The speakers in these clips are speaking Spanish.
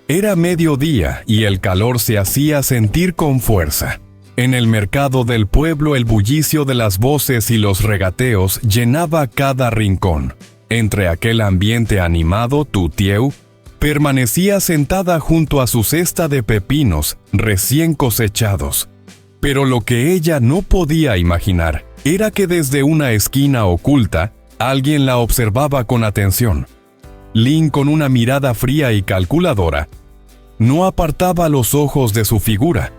Era mediodía y el calor se hacía sentir con fuerza. En el mercado del pueblo el bullicio de las voces y los regateos llenaba cada rincón. Entre aquel ambiente animado, Tu Tieu permanecía sentada junto a su cesta de pepinos recién cosechados. Pero lo que ella no podía imaginar era que desde una esquina oculta, alguien la observaba con atención. Lin, con una mirada fría y calculadora, no apartaba los ojos de su figura.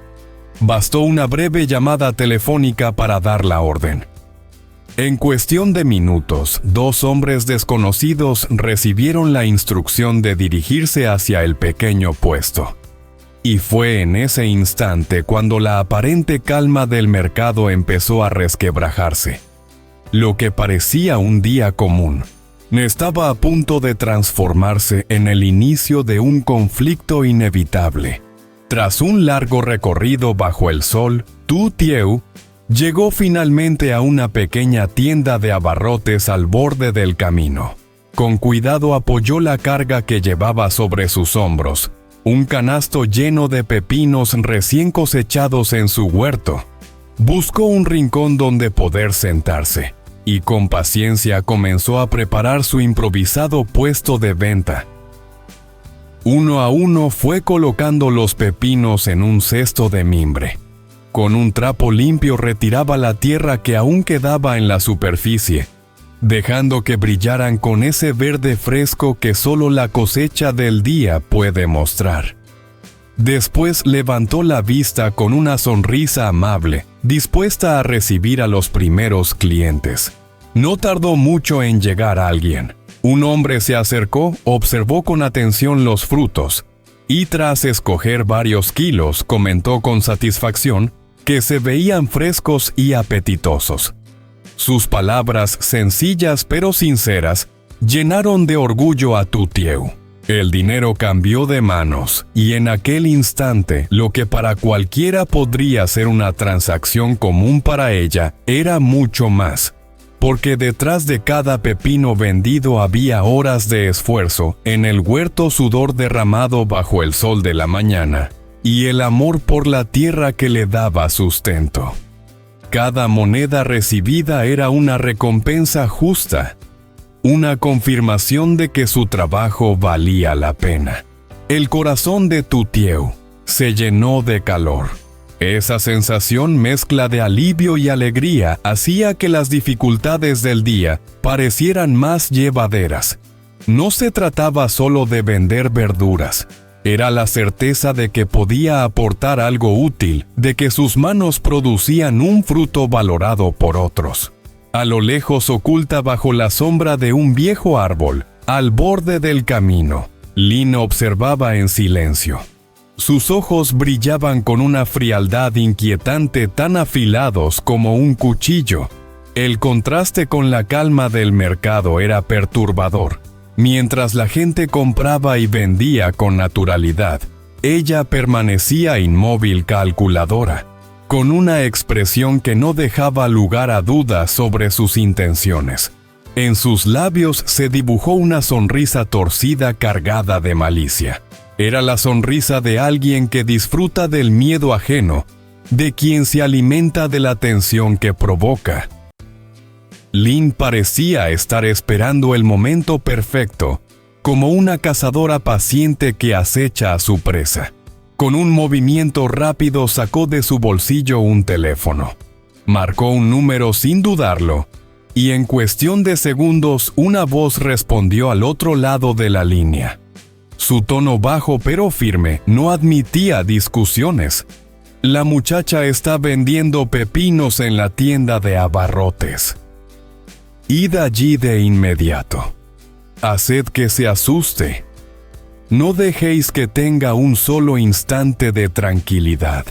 Bastó una breve llamada telefónica para dar la orden. En cuestión de minutos, 2 hombres desconocidos recibieron la instrucción de dirigirse hacia el pequeño puesto. Y fue en ese instante cuando la aparente calma del mercado empezó a resquebrajarse. Lo que parecía un día común estaba a punto de transformarse en el inicio de un conflicto inevitable. Tras un largo recorrido bajo el sol, Tu Tieu llegó finalmente a una pequeña tienda de abarrotes al borde del camino. Con cuidado apoyó la carga que llevaba sobre sus hombros, un canasto lleno de pepinos recién cosechados en su huerto. Buscó un rincón donde poder sentarse, y con paciencia comenzó a preparar su improvisado puesto de venta. Uno a uno fue colocando los pepinos en un cesto de mimbre. Con un trapo limpio retiraba la tierra que aún quedaba en la superficie, dejando que brillaran con ese verde fresco que solo la cosecha del día puede mostrar. Después levantó la vista con una sonrisa amable, dispuesta a recibir a los primeros clientes. No tardó mucho en llegar alguien. Un hombre se acercó, observó con atención los frutos, y tras escoger varios kilos, comentó con satisfacción que se veían frescos y apetitosos. Sus palabras, sencillas pero sinceras, llenaron de orgullo a Tu Tieu. El dinero cambió de manos, y en aquel instante, lo que para cualquiera podría ser una transacción común para ella, era mucho más. Porque detrás de cada pepino vendido había horas de esfuerzo, en el huerto sudor derramado bajo el sol de la mañana, y el amor por la tierra que le daba sustento. Cada moneda recibida era una recompensa justa, una confirmación de que su trabajo valía la pena. El corazón de Tu Tieu se llenó de calor. Esa sensación, mezcla de alivio y alegría, hacía que las dificultades del día parecieran más llevaderas. No se trataba solo de vender verduras. Era la certeza de que podía aportar algo útil, de que sus manos producían un fruto valorado por otros. A lo lejos, oculta bajo la sombra de un viejo árbol, al borde del camino, Lin observaba en silencio. Sus ojos brillaban con una frialdad inquietante, tan afilados como un cuchillo. El contraste con la calma del mercado era perturbador. Mientras la gente compraba y vendía con naturalidad, ella permanecía inmóvil, calculadora, con una expresión que no dejaba lugar a dudas sobre sus intenciones. En sus labios se dibujó una sonrisa torcida cargada de malicia. Era la sonrisa de alguien que disfruta del miedo ajeno, de quien se alimenta de la tensión que provoca. Lin parecía estar esperando el momento perfecto, como una cazadora paciente que acecha a su presa. Con un movimiento rápido sacó de su bolsillo un teléfono. Marcó un número sin dudarlo, y en cuestión de segundos una voz respondió al otro lado de la línea. Su tono bajo pero firme no admitía discusiones. La muchacha está vendiendo pepinos en la tienda de abarrotes. Id allí de inmediato. Haced que se asuste. No dejéis que tenga un solo instante de tranquilidad.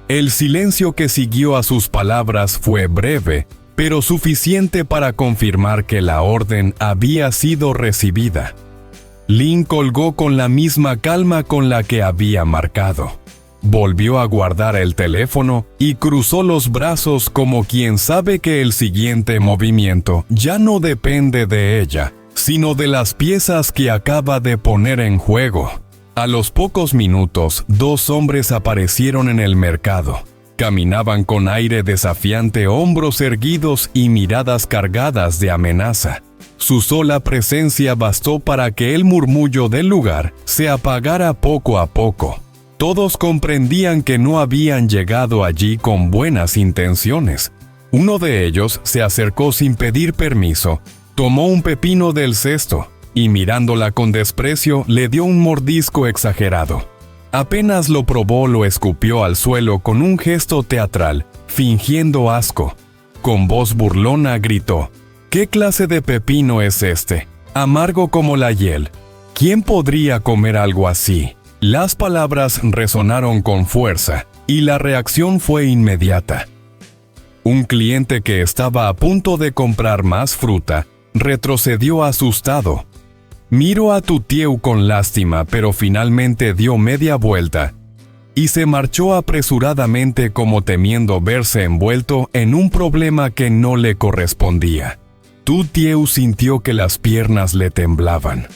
El silencio que siguió a sus palabras fue breve, pero suficiente para confirmar que la orden había sido recibida. Lin colgó con la misma calma con la que había marcado. Volvió a guardar el teléfono y cruzó los brazos como quien sabe que el siguiente movimiento ya no depende de ella, sino de las piezas que acaba de poner en juego. A los pocos minutos, 2 hombres aparecieron en el mercado. Caminaban con aire desafiante, hombros erguidos y miradas cargadas de amenaza. Su sola presencia bastó para que el murmullo del lugar se apagara poco a poco. Todos comprendían que no habían llegado allí con buenas intenciones. Uno de ellos se acercó sin pedir permiso, tomó un pepino del cesto y mirándola con desprecio le dio un mordisco exagerado. Apenas lo probó, lo escupió al suelo con un gesto teatral, fingiendo asco. Con voz burlona gritó: «¿Qué clase de pepino es este? Amargo como la hiel. ¿Quién podría comer algo así?». Las palabras resonaron con fuerza y la reacción fue inmediata. Un cliente que estaba a punto de comprar más fruta retrocedió asustado. Miró a Tutieu con lástima, pero finalmente dio media vuelta y se marchó apresuradamente como temiendo verse envuelto en un problema que no le correspondía. Tutieu sintió que las piernas le temblaban.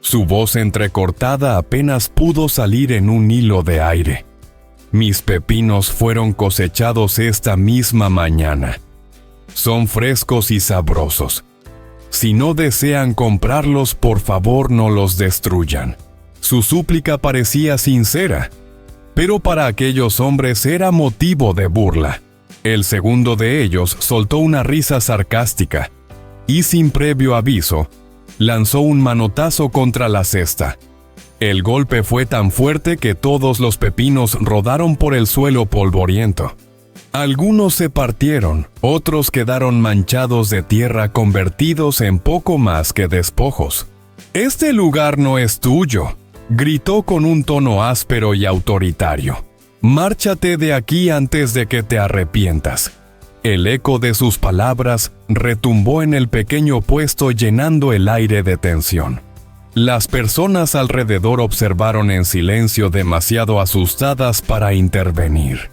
Su voz entrecortada apenas pudo salir en un hilo de aire. «Mis pepinos fueron cosechados esta misma mañana. Son frescos y sabrosos. Si no desean comprarlos, por favor no los destruyan». Su súplica parecía sincera, pero para aquellos hombres era motivo de burla. El segundo de ellos soltó una risa sarcástica y, sin previo aviso, lanzó un manotazo contra la cesta. El golpe fue tan fuerte que todos los pepinos rodaron por el suelo polvoriento. Algunos se partieron, otros quedaron manchados de tierra, convertidos en poco más que despojos. «Este lugar no es tuyo», gritó con un tono áspero y autoritario. «Márchate de aquí antes de que te arrepientas». El eco de sus palabras retumbó en el pequeño puesto, llenando el aire de tensión. Las personas alrededor observaron en silencio, demasiado asustadas para intervenir.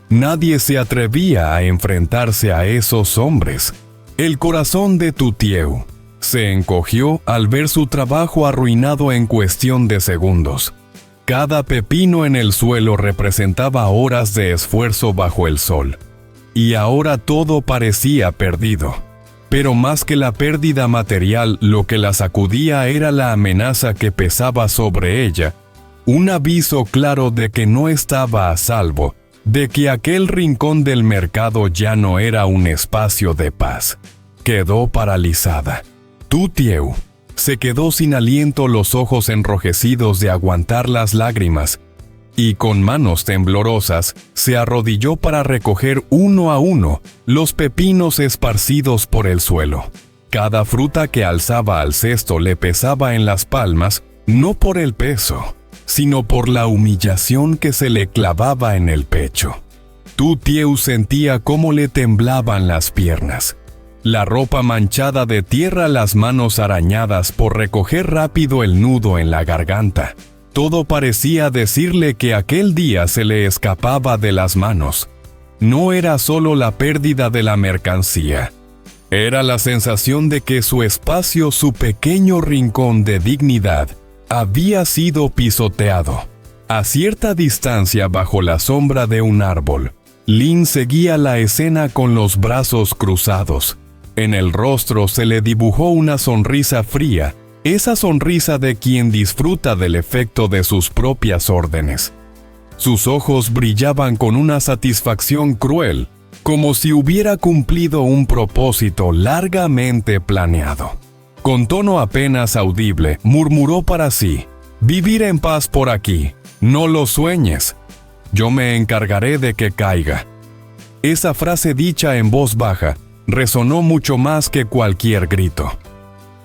Nadie se atrevía a enfrentarse a esos hombres. El corazón de Tutieu se encogió al ver su trabajo arruinado en cuestión de segundos. Cada pepino en el suelo representaba horas de esfuerzo bajo el sol. Y ahora todo parecía perdido. Pero más que la pérdida material, lo que la sacudía era la amenaza que pesaba sobre ella, un aviso claro de que no estaba a salvo, de que aquel rincón del mercado ya no era un espacio de paz. Quedó paralizada. Tutieu se quedó sin aliento, los ojos enrojecidos de aguantar las lágrimas, y con manos temblorosas se arrodilló para recoger uno a uno los pepinos esparcidos por el suelo. Cada fruta que alzaba al cesto le pesaba en las palmas, no por el peso, sino por la humillación que se le clavaba en el pecho. Tutieu sentía cómo le temblaban las piernas, la ropa manchada de tierra, las manos arañadas por recoger rápido el nudo en la garganta. Todo parecía decirle que aquel día se le escapaba de las manos. No era solo la pérdida de la mercancía. Era la sensación de que su espacio, su pequeño rincón de dignidad, había sido pisoteado. A cierta distancia, bajo la sombra de un árbol, Lin seguía la escena con los brazos cruzados. En el rostro se le dibujó una sonrisa fría, esa sonrisa de quien disfruta del efecto de sus propias órdenes. Sus ojos brillaban con una satisfacción cruel, como si hubiera cumplido un propósito largamente planeado. Con tono apenas audible, murmuró para sí: «Vivir en paz por aquí, no lo sueñes. Yo me encargaré de que caiga». Esa frase dicha en voz baja resonó mucho más que cualquier grito.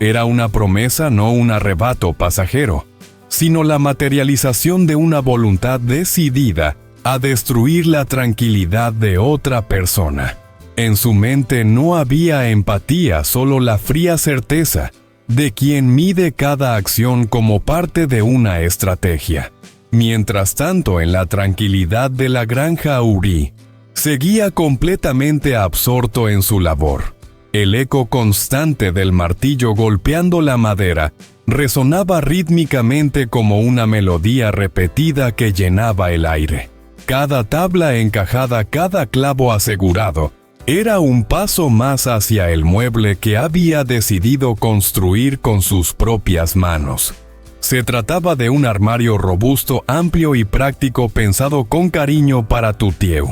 Era una promesa, no un arrebato pasajero, sino la materialización de una voluntad decidida a destruir la tranquilidad de otra persona. En su mente no había empatía, solo la fría certeza de quien mide cada acción como parte de una estrategia. Mientras tanto, en la tranquilidad de la granja Uri, seguía completamente absorto en su labor. El eco constante del martillo golpeando la madera Resonaba rítmicamente como una melodía repetida que llenaba el aire. Cada tabla encajada, cada clavo asegurado, era un paso más hacia el mueble que había decidido construir con sus propias manos. Se trataba de un armario robusto, amplio y práctico pensado con cariño para Tutieu.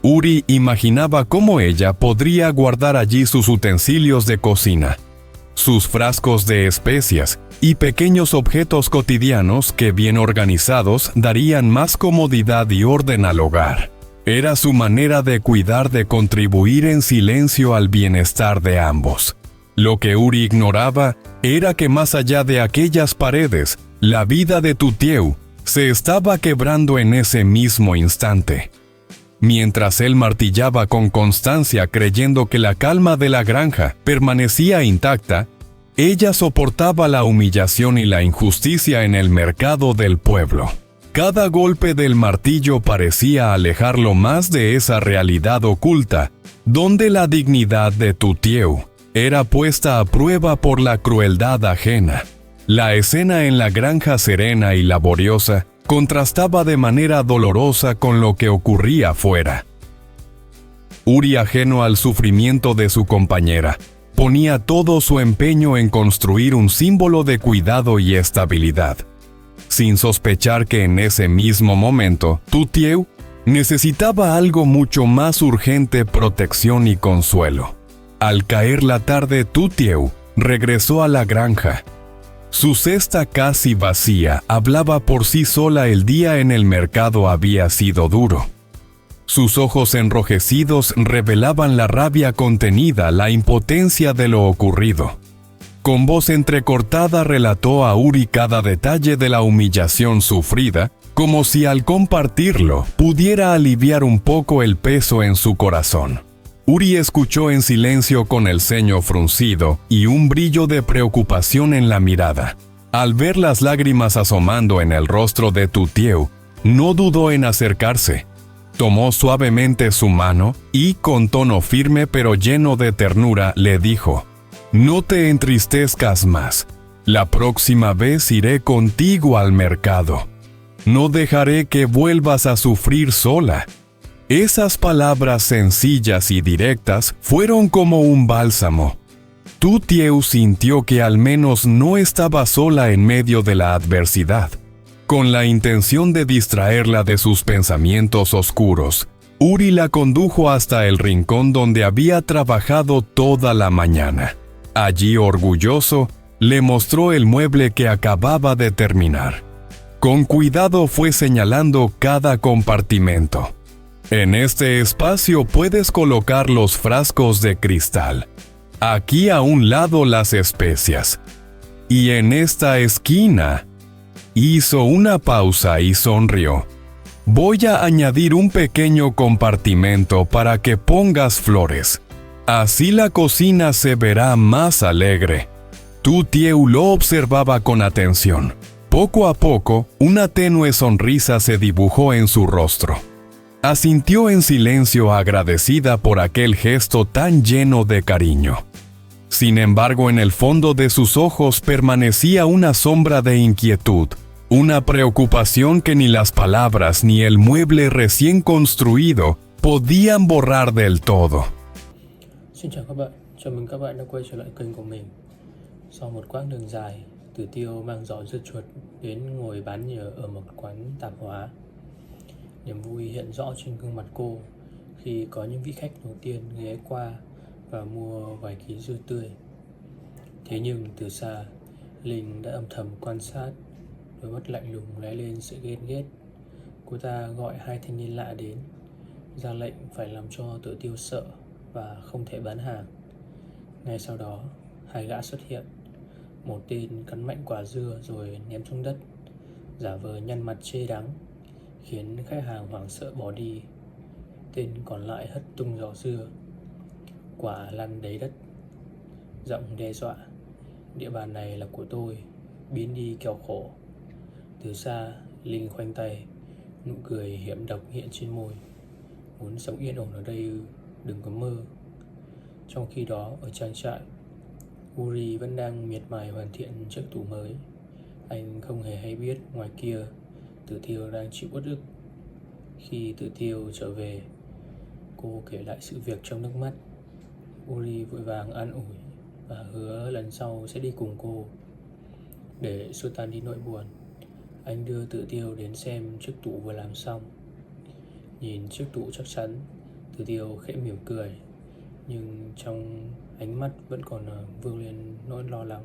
Uri imaginaba cómo ella podría guardar allí sus utensilios de cocina, sus frascos de especias y pequeños objetos cotidianos que, bien organizados, darían más comodidad y orden al hogar. Era su manera de cuidar, de contribuir en silencio al bienestar de ambos. Lo que Uri ignoraba era que más allá de aquellas paredes, la vida de Tutieu se estaba quebrando en ese mismo instante. Mientras él martillaba con constancia creyendo que la calma de la granja permanecía intacta, ella soportaba la humillación y la injusticia en el mercado del pueblo. Cada golpe del martillo parecía alejarlo más de esa realidad oculta, donde la dignidad de Tutieu era puesta a prueba por la crueldad ajena. La escena en la granja serena y laboriosa contrastaba de manera dolorosa con lo que ocurría fuera. Uri, ajeno al sufrimiento de su compañera, ponía todo su empeño en construir un símbolo de cuidado y estabilidad, sin sospechar que en ese mismo momento, Tutieu necesitaba algo mucho más urgente: protección y consuelo. Al caer la tarde, Tutieu regresó a la granja. Su cesta casi vacía hablaba por sí sola. El día en el mercado había sido duro. Sus ojos enrojecidos revelaban la rabia contenida, la impotencia de lo ocurrido. Con voz entrecortada relató a Uri cada detalle de la humillación sufrida, como si al compartirlo pudiera aliviar un poco el peso en su corazón. Uri escuchó en silencio, con el ceño fruncido y un brillo de preocupación en la mirada. Al ver las lágrimas asomando en el rostro de Tutieu, no dudó en acercarse. Tomó suavemente su mano y, con tono firme pero lleno de ternura, le dijo: «No te entristezcas más. La próxima vez iré contigo al mercado. No dejaré que vuelvas a sufrir sola». Esas palabras sencillas y directas fueron como un bálsamo. Tutieu sintió que al menos no estaba sola en medio de la adversidad. Con la intención de distraerla de sus pensamientos oscuros, Uri la condujo hasta el rincón donde había trabajado toda la mañana. Allí, orgulloso, le mostró el mueble que acababa de terminar. Con cuidado fue señalando cada compartimento. «En este espacio puedes colocar los frascos de cristal. Aquí a un lado las especias. Y en esta esquina». Hizo una pausa y sonrió. «Voy a añadir un pequeño compartimento para que pongas flores. Así la cocina se verá más alegre». Tutieu lo observaba con atención. Poco a poco, una tenue sonrisa se dibujó en su rostro. Asintió en silencio, agradecida por aquel gesto tan lleno de cariño. Sin embargo, en el fondo de sus ojos permanecía una sombra de inquietud, una preocupación que ni las palabras ni el mueble recién construido podían borrar del todo. Xin chào các bạn, chào mừng các bạn đã quay trở lại kênh của mình. Sau một quãng đường dài, Tử Tiêu mang giỏ dưa chuột đến ngồi bán nhờ ở một quán tạp hóa. Niềm vui hiện rõ trên gương mặt cô khi có những vị khách đầu tiên ghé qua và mua vài ký dưa tươi. Thế nhưng từ xa, Linh đã âm thầm quan sát, đôi mắt lạnh lùng lóe lên sự ghen ghét. Cô ta gọi hai thanh niên lạ đến, ra lệnh phải làm cho Tử Tiêu sợ và không thể bán hàng. Ngay sau đó, hai gã xuất hiện. Một tên cắn mạnh quả dưa rồi ném xuống đất, giả vờ nhăn mặt chê đắng, khiến khách hàng hoảng sợ bỏ đi. Tên còn lại hất tung giỏ dưa, quả lăn đầy đất, giọng đe dọa: địa bàn này là của tôi, biến đi kẻo khổ. Từ xa, Linh khoanh tay, nụ cười hiểm độc hiện trên môi. Muốn sống yên ổn ở đây ư? Đừng có mơ. Trong khi đó, ở trang trại, Uri vẫn đang miệt mài hoàn thiện chiếc tủ mới. Anh không hề hay biết ngoài kia Tử Tiêu đang chịu uất ức. Khi Tử Tiêu trở về, cô kể lại sự việc trong nước mắt. Uri vội vàng an ủi và hứa lần sau sẽ đi cùng cô. Để xua tan đi nỗi buồn, anh đưa Tử Tiêu đến xem chiếc tủ vừa làm xong. Nhìn chiếc tủ chắc chắn, Tử Tiêu khẽ mỉm cười, nhưng trong ánh mắt vẫn còn vương lên nỗi lo lắng.